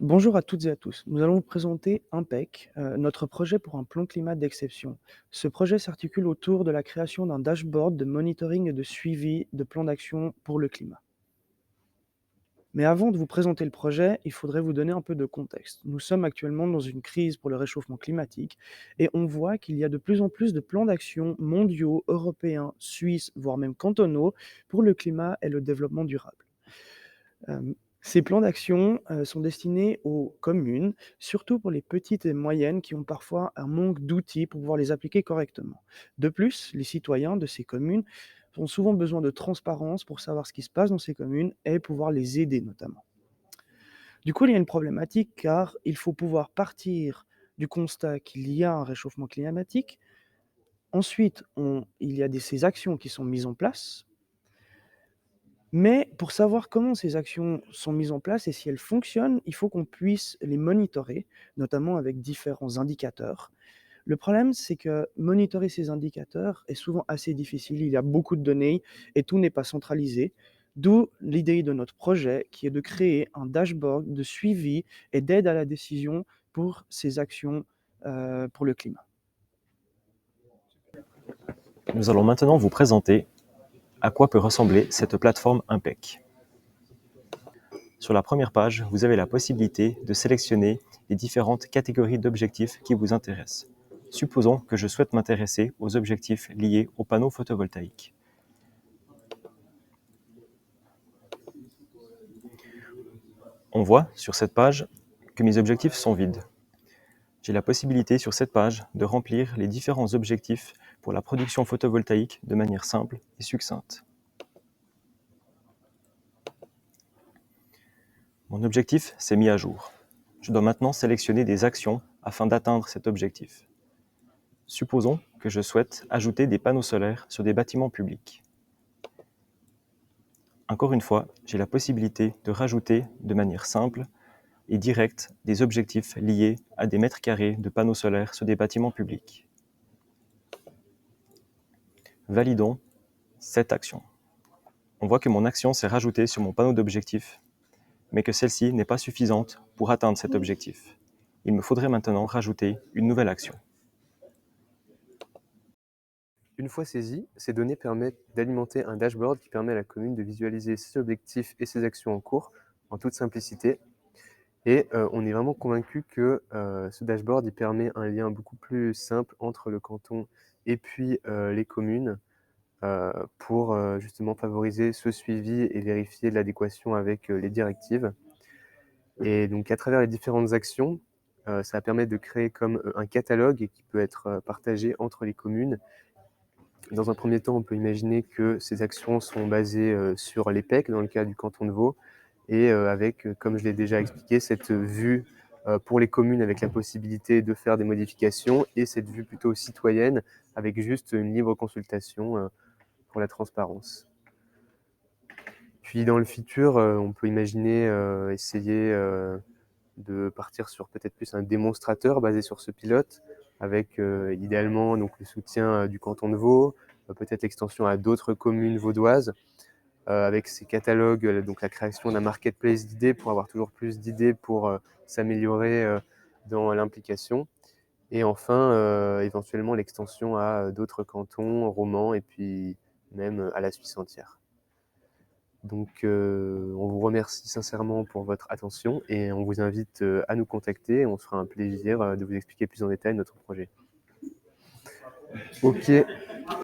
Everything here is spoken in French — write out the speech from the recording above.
Bonjour à toutes et à tous. Nous allons vous présenter Impec, notre projet pour un plan climat d'exception. Ce projet s'articule autour de la création d'un dashboard de monitoring et de suivi de plans d'action pour le climat. Mais avant de vous présenter le projet, il faudrait vous donner un peu de contexte. Nous sommes actuellement dans une crise pour le réchauffement climatique et on voit qu'il y a de plus en plus de plans d'action mondiaux, européens, suisses, voire même cantonaux pour le climat et le développement durable. Ces plans d'action, sont destinés aux communes, surtout pour les petites et moyennes qui ont parfois un manque d'outils pour pouvoir les appliquer correctement. De plus, les citoyens de ces communes ont souvent besoin de transparence pour savoir ce qui se passe dans ces communes et pouvoir les aider notamment. Du coup, il y a une problématique car il faut pouvoir partir du constat qu'il y a un réchauffement climatique. Ensuite, il y a ces actions qui sont mises en place. Mais pour savoir comment ces actions sont mises en place et si elles fonctionnent, il faut qu'on puisse les monitorer, notamment avec différents indicateurs. Le problème, c'est que monitorer ces indicateurs est souvent assez difficile. Il y a beaucoup de données et tout n'est pas centralisé. D'où l'idée de notre projet qui est de créer un dashboard de suivi et d'aide à la décision pour ces actions pour le climat. Nous allons maintenant vous présenter à quoi peut ressembler cette plateforme Impec. Sur la première page, vous avez la possibilité de sélectionner les différentes catégories d'objectifs qui vous intéressent. Supposons que je souhaite m'intéresser aux objectifs liés aux panneaux photovoltaïques. On voit sur cette page que mes objectifs sont vides. J'ai la possibilité sur cette page de remplir les différents objectifs pour la production photovoltaïque de manière simple et succincte. Mon objectif s'est mis à jour. Je dois maintenant sélectionner des actions afin d'atteindre cet objectif. Supposons que je souhaite ajouter des panneaux solaires sur des bâtiments publics. Encore une fois, j'ai la possibilité de rajouter de manière simple et directe des objectifs liés à des mètres carrés de panneaux solaires sur des bâtiments publics. Validons cette action. On voit que mon action s'est rajoutée sur mon panneau d'objectifs, mais que celle-ci n'est pas suffisante pour atteindre cet objectif. Il me faudrait maintenant rajouter une nouvelle action. Une fois saisies, ces données permettent d'alimenter un dashboard qui permet à la commune de visualiser ses objectifs et ses actions en cours en toute simplicité. Et on est vraiment convaincu que ce dashboard il permet un lien beaucoup plus simple entre le canton et puis les communes pour justement favoriser ce suivi et vérifier l'adéquation avec les directives. Et donc à travers les différentes actions, ça va permettre de créer comme un catalogue qui peut être partagé entre les communes. Dans un premier temps, on peut imaginer que ces actions sont basées sur les PEC, dans le cas du canton de Vaud, et avec, comme je l'ai déjà expliqué, cette vue pour les communes avec la possibilité de faire des modifications, et cette vue plutôt citoyenne avec juste une libre consultation pour la transparence. Puis dans le futur, on peut imaginer essayer de partir sur peut-être plus un démonstrateur basé sur ce pilote, avec idéalement donc, le soutien du canton de Vaud, peut-être l'extension à d'autres communes vaudoises, avec ces catalogues, donc la création d'un marketplace d'idées pour avoir toujours plus d'idées pour s'améliorer dans l'implication. Et enfin, éventuellement l'extension à d'autres cantons romans et puis même à la Suisse entière. Donc, on vous remercie sincèrement pour votre attention et on vous invite à nous contacter. On se fera un plaisir de vous expliquer plus en détail notre projet. Ok.